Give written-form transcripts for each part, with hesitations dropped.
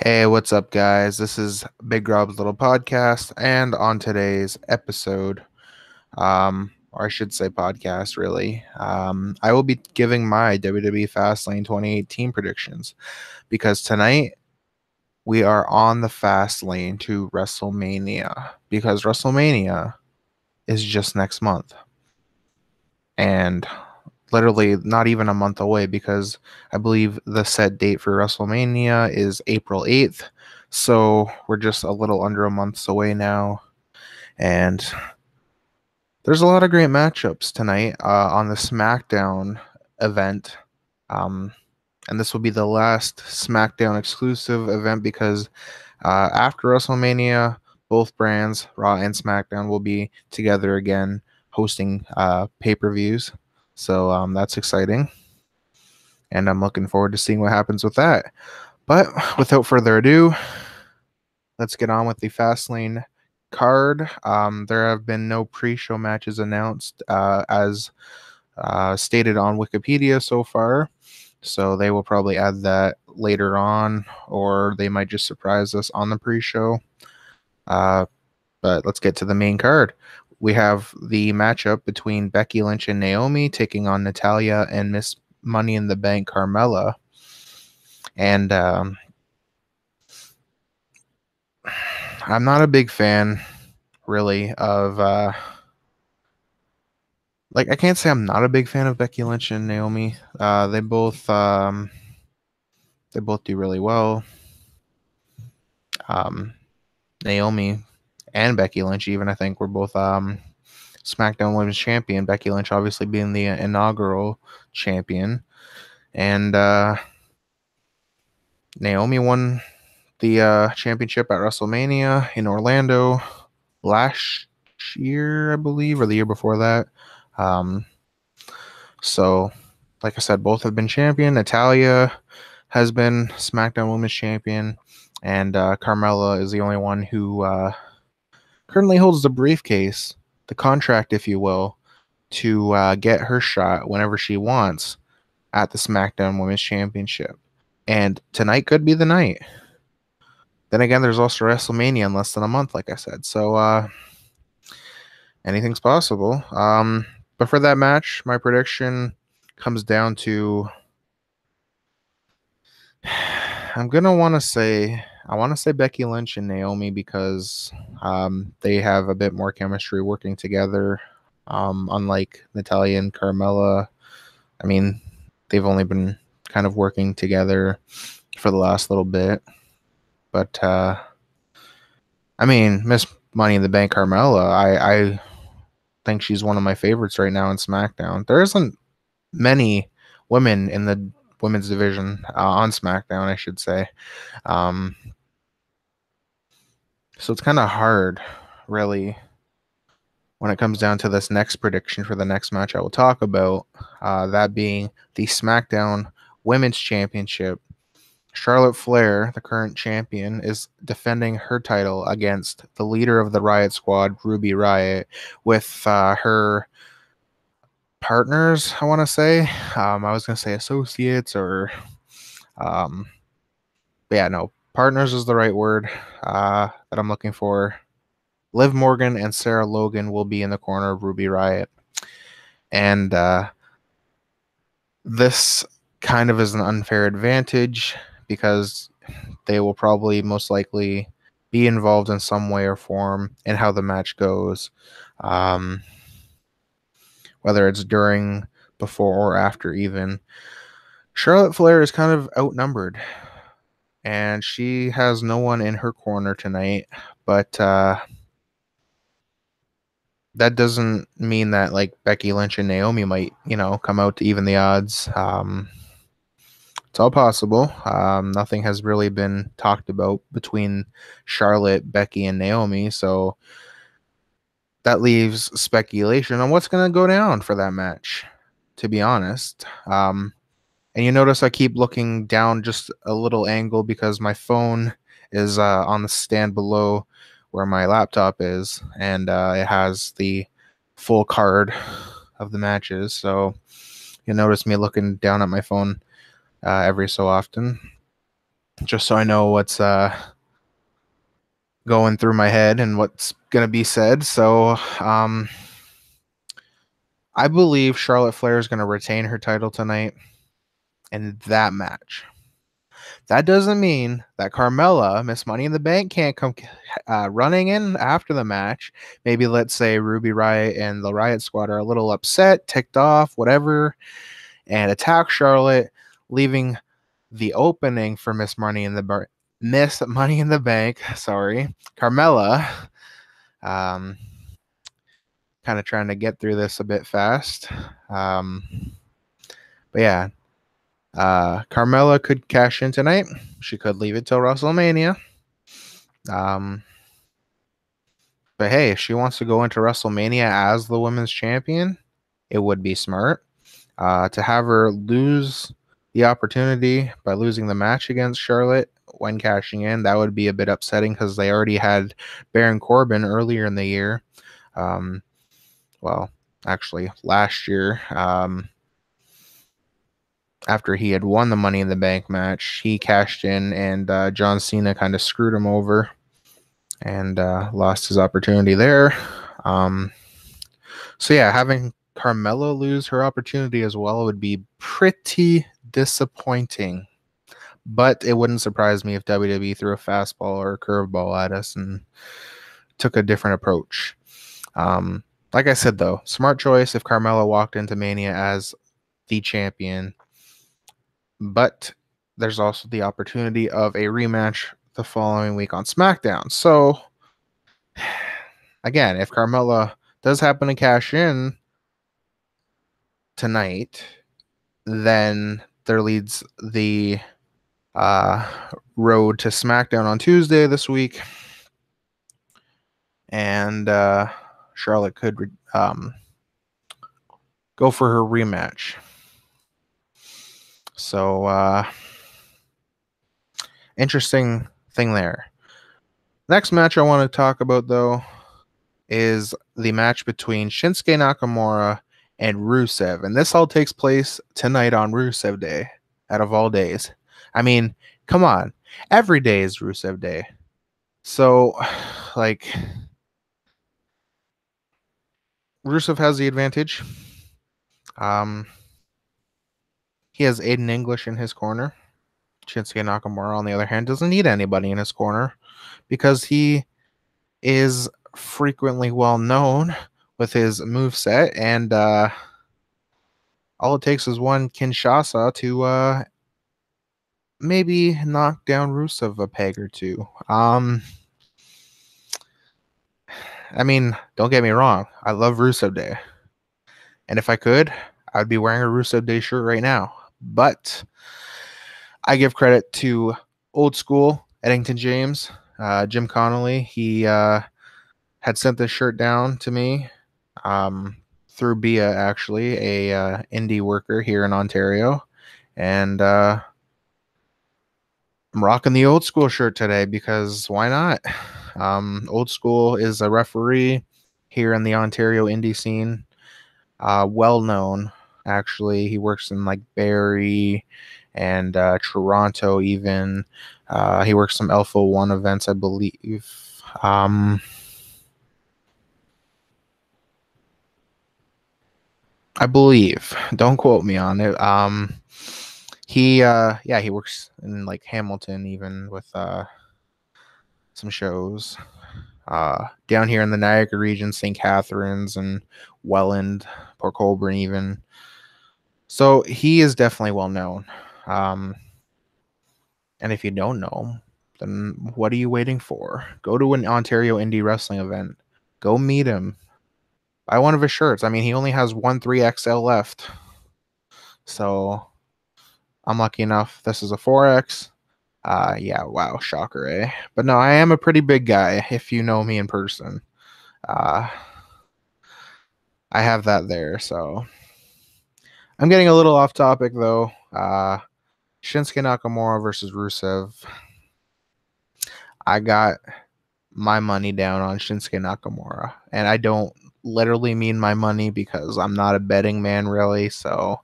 Hey, what's up, guys? This is Big Rob's Little Podcast, and on today's episode, or I should say podcast, really, I will be giving my WWE Fastlane 2018 predictions because tonight we are on the fast lane to WrestleMania because WrestleMania is just next month and literally not even a month away because I believe the set date for WrestleMania is April 8th. So we're just a little under a month away now. And there's a lot of great matchups tonight on the SmackDown event. Um, and this will be the last SmackDown exclusive event because after WrestleMania, both brands, Raw and SmackDown, will be together again hosting pay-per-views. So that's exciting. And I'm looking forward to seeing what happens with that. But without further ado, let's get on with the Fastlane card. There have been no pre-show matches announced as stated on Wikipedia so far. So they will probably add that later on, or they might just surprise us on the pre-show. But let's get to the main card. We have the matchup between Becky Lynch and Naomi taking on Natalya and Miss Money in the Bank Carmella. And I'm not a big fan, really, of I can't say I'm not a big fan of Becky Lynch and Naomi. They both do really well. Naomi and Becky Lynch, even I think, were both SmackDown Women's Champion. Becky Lynch obviously being the inaugural champion, and Naomi won the championship at WrestleMania in Orlando last year, I believe, or the year before that. So, like I said, both have been champion. Natalya has been SmackDown Women's Champion, and Carmella is the only one who currently holds the briefcase, the contract, if you will, to get her shot whenever she wants at the SmackDown Women's Championship. And tonight could be the night. Then again, there's also WrestleMania in less than a month, like I said. So anything's possible. But for that match, my prediction comes down to I want to say Becky Lynch and Naomi because they have a bit more chemistry working together. Unlike Natalya and Carmella, I mean, they've only been kind of working together for the last little bit. But I mean, Miss Money in the Bank Carmella, I think she's one of my favorites right now in SmackDown. There isn't many women in the women's division on SmackDown, I should say. So it's kind of hard, really, when it comes down to this next prediction for the next match I will talk about, that being the SmackDown Women's Championship. Charlotte Flair, the current champion, is defending her title against the leader of the Riott Squad, Ruby Riott, with her partners, I want to say. I was going to say associates or... partners is the right word that I'm looking for. Liv Morgan and Sarah Logan will be in the corner of Ruby Riott. And this kind of is an unfair advantage because they will probably most likely be involved in some way or form in how the match goes. Whether it's during, before, or after even. Charlotte Flair is kind of outnumbered. And she has no one in her corner tonight. But that doesn't mean that like Becky Lynch and Naomi might, come out to even the odds. It's all possible. Nothing has really been talked about between Charlotte, Becky, and Naomi, so that leaves speculation on what's going to go down for that match, to be honest. And you notice I keep looking down just a little angle because my phone is on the stand below where my laptop is, and it has the full card of the matches. So you'll notice me looking down at my phone every so often. just so I know what's going through my head and what's going to be said. So I believe Charlotte Flair is going to retain her title tonight in that match. That doesn't mean that Carmella, Miss Money in the Bank, can't come running in after the match. Maybe let's say Ruby Riott and the Riott Squad are a little upset, ticked off, whatever, and attack Charlotte, leaving the opening for Miss Money in the Bank. Sorry, Carmella. Kind of trying to get through this a bit fast. But yeah, Carmella could cash in tonight. She could leave it till WrestleMania. But hey, if she wants to go into WrestleMania as the women's champion, it would be smart. To have her lose the opportunity by losing the match against Charlotte when cashing in, that would be a bit upsetting because they already had Baron Corbin earlier in the year. Well, actually, last year, after he had won the Money in the Bank match, he cashed in, and John Cena kind of screwed him over and lost his opportunity there. So yeah, having Carmella lose her opportunity as well would be pretty disappointing. But it wouldn't surprise me if WWE threw a fastball or a curveball at us and took a different approach. Like I said, though, smart choice if Carmella walked into Mania as the champion. But there's also the opportunity of a rematch the following week on SmackDown. So, again, if Carmella does happen to cash in tonight, then there leads the road to SmackDown on Tuesday this week. And Charlotte could go for her rematch. So, interesting thing there. Next match I want to talk about, though, is the match between Shinsuke Nakamura and Rusev. And this all takes place tonight on Rusev Day, out of all days. I mean, come on. Every day is Rusev Day. So, like, Rusev has the advantage. He has Aiden English in his corner. Shinsuke Nakamura, on the other hand, doesn't need anybody in his corner because he is frequently well known with his moveset, and all it takes is one Kinshasa to maybe knock down Rusev a peg or two. I mean, don't get me wrong. I love Rusev Day. And if I could, I'd be wearing a Rusev Day shirt right now. But I give credit to old school Eddington James, Jim Connolly. He had sent this shirt down to me through Bia, actually, a indie worker here in Ontario. And I'm rocking the old school shirt today because why not? Old school is a referee here in the Ontario indie scene. Well known, actually. He works in like Barrie and Toronto even. He works some Alpha 1 events, I believe. I believe. Don't quote me on it. He works in like Hamilton even with some shows. Down here in the Niagara region, St. Catharines and Welland, Port Colborne even. So he is definitely well known. And if you don't know, then what are you waiting for? Go to an Ontario indie wrestling event. Go meet him. Buy one of his shirts. I mean, he only has one 3XL left. So I'm lucky enough. This is a 4X. Yeah, wow, shocker, eh? But no, I am a pretty big guy if you know me in person. I have that there, so I'm getting a little off topic though. Shinsuke Nakamura versus Rusev. I got my money down on Shinsuke Nakamura, and I don't literally mean my money because I'm not a betting man really. So,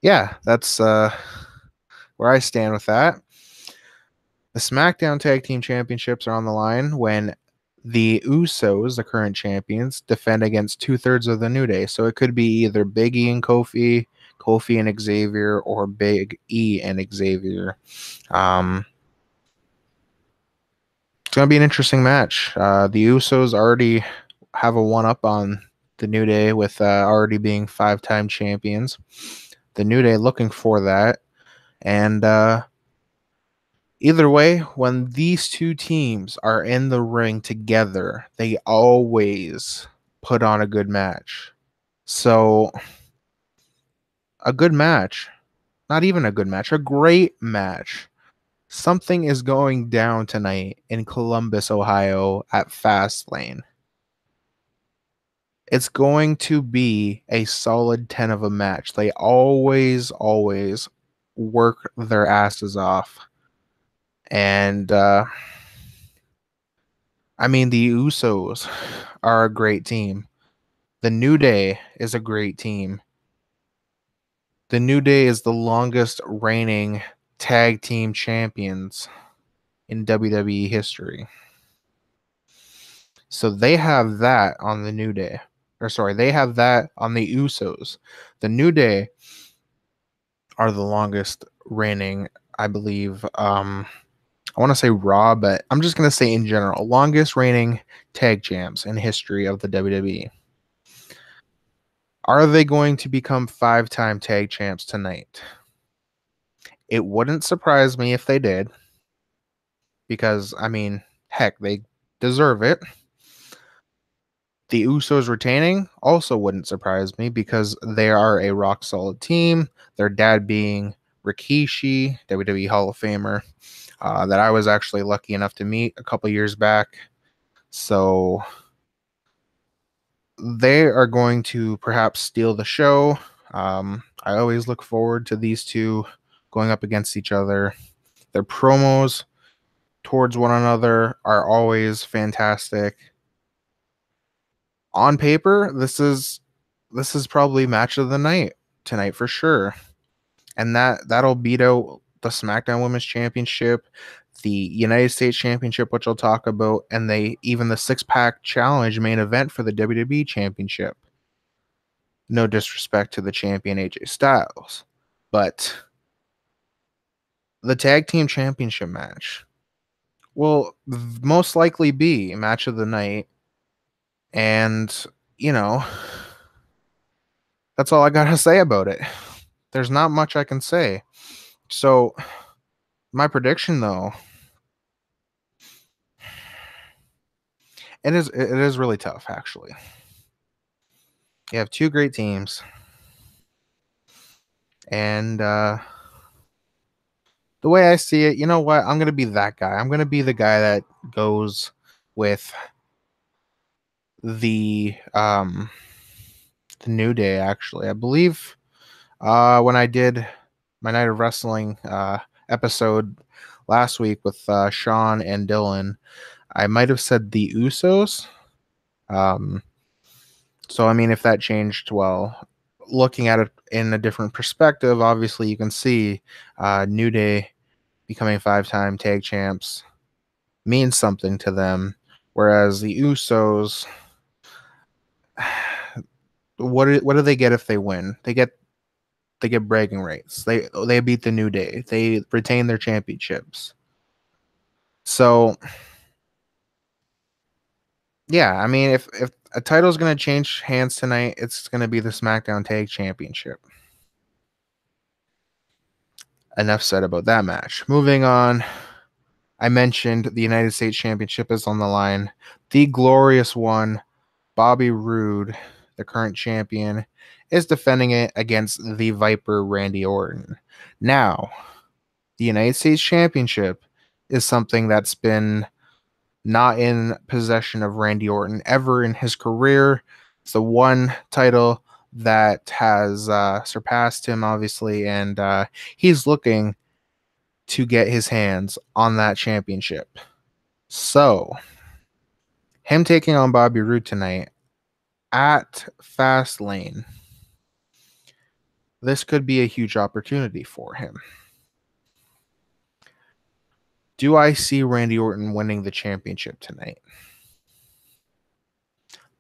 yeah, that's where I stand with that. The SmackDown Tag Team Championships are on the line when the Usos, the current champions, defend against 2/3 of the New Day. So it could be either Big E and Kofi, Kofi and Xavier, or Big E and Xavier. It's going to be an interesting match. The Usos already have a one-up on the New Day with already being 5-time champions. The New Day looking for that. And either way, when these two teams are in the ring together, they always put on a good match. So, a good match, not even a good match, a great match. Something is going down tonight in Columbus, Ohio at Fastlane. It's going to be a solid 10 of a match. They always work their asses off. And, I mean, the Usos are a great team. The New Day is a great team. The New Day is the longest reigning tag team champions in WWE history. So they have that on the New Day. They have that on the Usos. The New Day are the longest reigning, I believe. I want to say Raw, but I'm just going to say in general, longest reigning tag champs in history of the WWE. Are they going to become 5-time tag champs tonight? It wouldn't surprise me if they did, because, I mean, heck, they deserve it. The Usos retaining also wouldn't surprise me because they are a rock solid team. Their dad being Rikishi, WWE Hall of Famer, that I was actually lucky enough to meet a couple years back. So they are going to perhaps steal the show. I always look forward to these two going up against each other. Their promos towards one another are always fantastic. On paper, this is probably match of the night tonight for sure. And that'll beat out the SmackDown Women's Championship, the United States Championship, which I'll talk about, and even the 6-pack challenge main event for the WWE Championship. No disrespect to the champion AJ Styles, but the tag team championship match will most likely be match of the night. And, that's all I got to say about it. There's not much I can say. So, my prediction, though, it is really tough, actually. You have two great teams. And the way I see it, you know what? I'm going to be that guy. I'm going to be the guy that goes with the New Day, actually. I believe when I did my Night of Wrestling episode last week with Sean and Dylan, I might have said the Usos. So, I mean, if that changed, well, looking at it in a different perspective, obviously you can see New Day becoming 5-time tag champs means something to them, whereas the Usos, what do they get if they win? They get bragging rights. They beat the New Day. They retain their championships. So, yeah, I mean, if a title's going to change hands tonight, it's going to be the SmackDown Tag Championship. Enough said about that match. Moving on, I mentioned the United States Championship is on the line. The glorious one, Bobby Roode, the current champion, is defending it against the Viper, Randy Orton. Now, the United States Championship is something that's been not in possession of Randy Orton ever in his career. It's the one title that has surpassed him, obviously, and he's looking to get his hands on that championship. So, him taking on Bobby Roode tonight at Fastlane, this could be a huge opportunity for him. Do I see Randy Orton winning the championship tonight?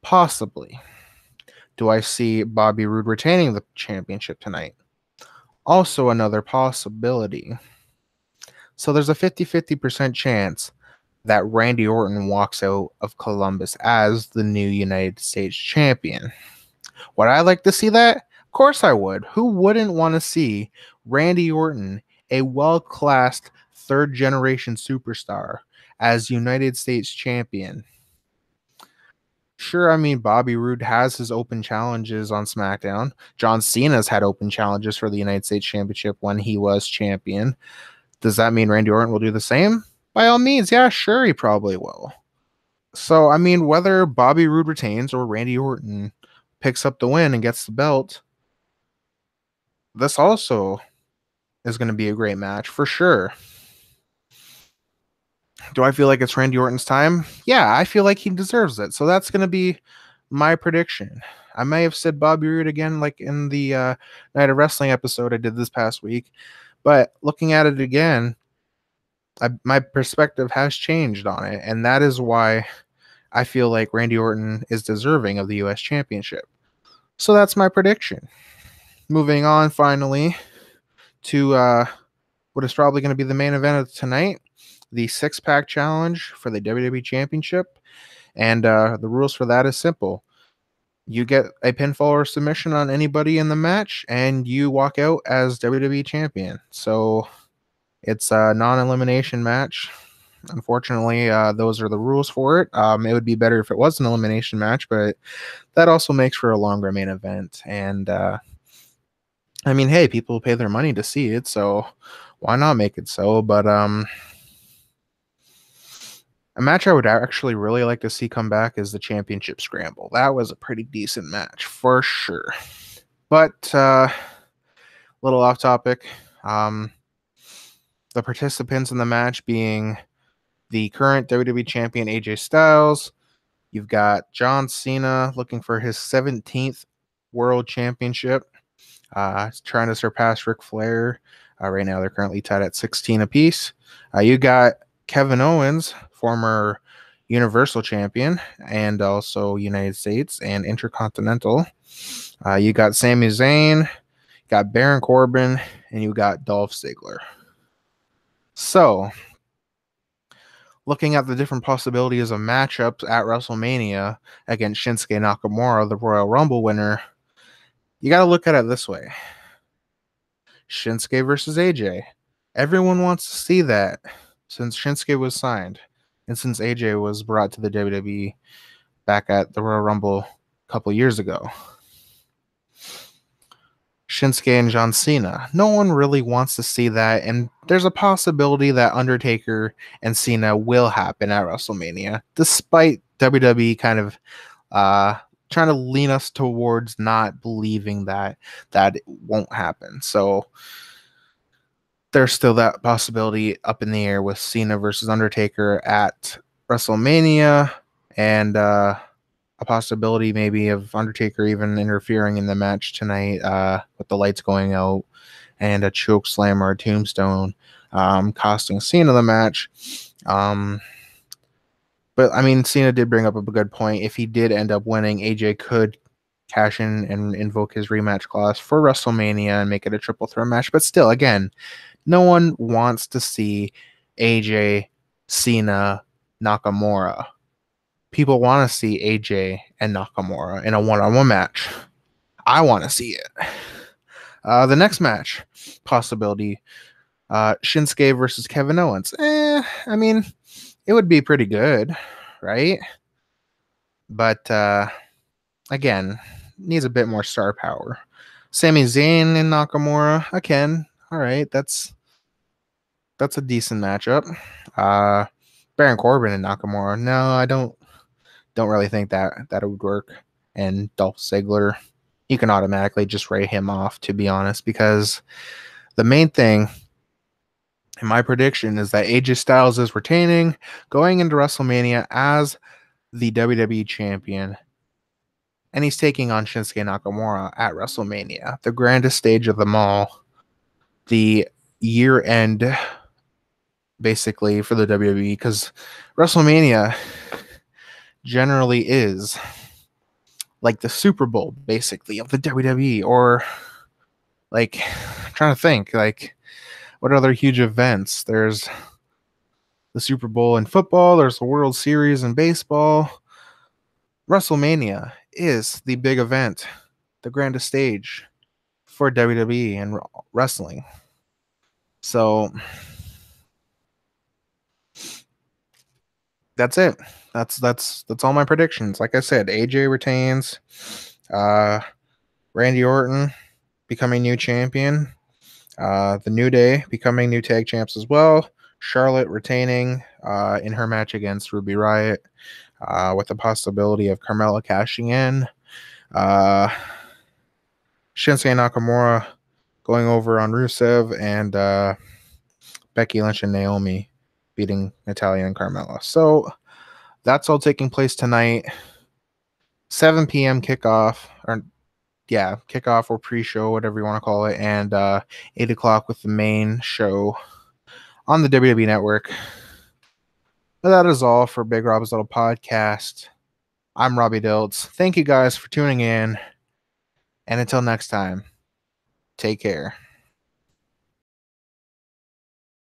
Possibly. Do I see Bobby Roode retaining the championship tonight? Also another possibility. So there's a 50-50% chance that Randy Orton walks out of Columbus as the new United States champion. Would I like to see that? Of course I would. Who wouldn't want to see Randy Orton, a well-classed third-generation superstar, as United States champion? Sure, I mean, Bobby Roode has his open challenges on SmackDown. John Cena's had open challenges for the United States Championship when he was champion. Does that mean Randy Orton will do the same? By all means, yeah, sure, he probably will. So, I mean, whether Bobby Roode retains or Randy Orton picks up the win and gets the belt, this also is going to be a great match for sure. Do I feel like it's Randy Orton's time? Yeah, I feel like he deserves it. So that's going to be my prediction. I may have said Bobby Roode again, like in the Night of Wrestling episode I did this past week. But looking at it again, my perspective has changed on it. And that is why I feel like Randy Orton is deserving of the U.S. Championship. So that's my prediction. Moving on, finally, to what is probably going to be the main event of tonight, the six-pack challenge for the WWE Championship. And the rules for that is simple. You get a pinfall or submission on anybody in the match, and you walk out as WWE Champion. So it's a non-elimination match. Unfortunately, those are the rules for it. It would be better if it was an elimination match, but that also makes for a longer main event. And I mean, hey, people pay their money to see it, so why not make it so? But a match I would actually really like to see come back is the Championship Scramble. That was a pretty decent match for sure. But a little off topic. The participants in the match being the current WWE Champion AJ Styles. You've got John Cena looking for his 17th World Championship. Trying to surpass Ric Flair. Right now, they're currently tied at 16 apiece. You got Kevin Owens, former Universal Champion, and also United States and Intercontinental. You got Sami Zayn, you got Baron Corbin, and you got Dolph Ziggler. So, looking at the different possibilities of matchups at WrestleMania against Shinsuke Nakamura, the Royal Rumble winner, you got to look at it this way. Shinsuke versus AJ. Everyone wants to see that since Shinsuke was signed and since AJ was brought to the WWE back at the Royal Rumble a couple years ago. Shinsuke and John Cena. No one really wants to see that, and there's a possibility that Undertaker and Cena will happen at WrestleMania, despite WWE kind of trying to lean us towards not believing that it won't happen. So there's still that possibility up in the air with Cena versus Undertaker at WrestleMania, and a possibility maybe of Undertaker even interfering in the match tonight with the lights going out and a choke slam or a tombstone costing Cena the match. But, I mean, Cena did bring up a good point. If he did end up winning, AJ could cash in and invoke his rematch clause for WrestleMania and make it a triple threat match. But still, again, no one wants to see AJ, Cena, Nakamura. People want to see AJ and Nakamura in a one-on-one match. I want to see it. The next match possibility, Shinsuke versus Kevin Owens. I mean, it would be pretty good, right? But again, needs a bit more star power. Sami Zayn and Nakamura, again, all right, that's a decent matchup. Baron Corbin and Nakamura, no, I don't really think that would work. And Dolph Ziggler, you can automatically just write him off, to be honest, because the main thing in my prediction is that AJ Styles is retaining going into WrestleMania as the WWE Champion, and he's taking on Shinsuke Nakamura at WrestleMania, the grandest stage of them all, the year-end basically, for the WWE, because WrestleMania generally is like the Super Bowl, basically, of the WWE. Or, like, I'm trying to think, like, what other huge events? There's the Super Bowl in football, there's the World Series in baseball. WrestleMania is the big event, the grandest stage for WWE and wrestling. So that's it. That's all my predictions. Like I said, AJ retains, Randy Orton becoming new champion, the New Day becoming new tag champs as well, Charlotte retaining in her match against Ruby Riott, with the possibility of Carmella cashing in, Shinsuke Nakamura going over on Rusev, and Becky Lynch and Naomi beating Natalya and Carmella. So that's all taking place tonight. 7 p.m. kickoff, kickoff or pre-show, whatever you want to call it, and 8 o'clock with the main show on the WWE Network. But that is all for Big Rob's Little Podcast. I'm Robbie Diltz. Thank you guys for tuning in, and until next time, take care.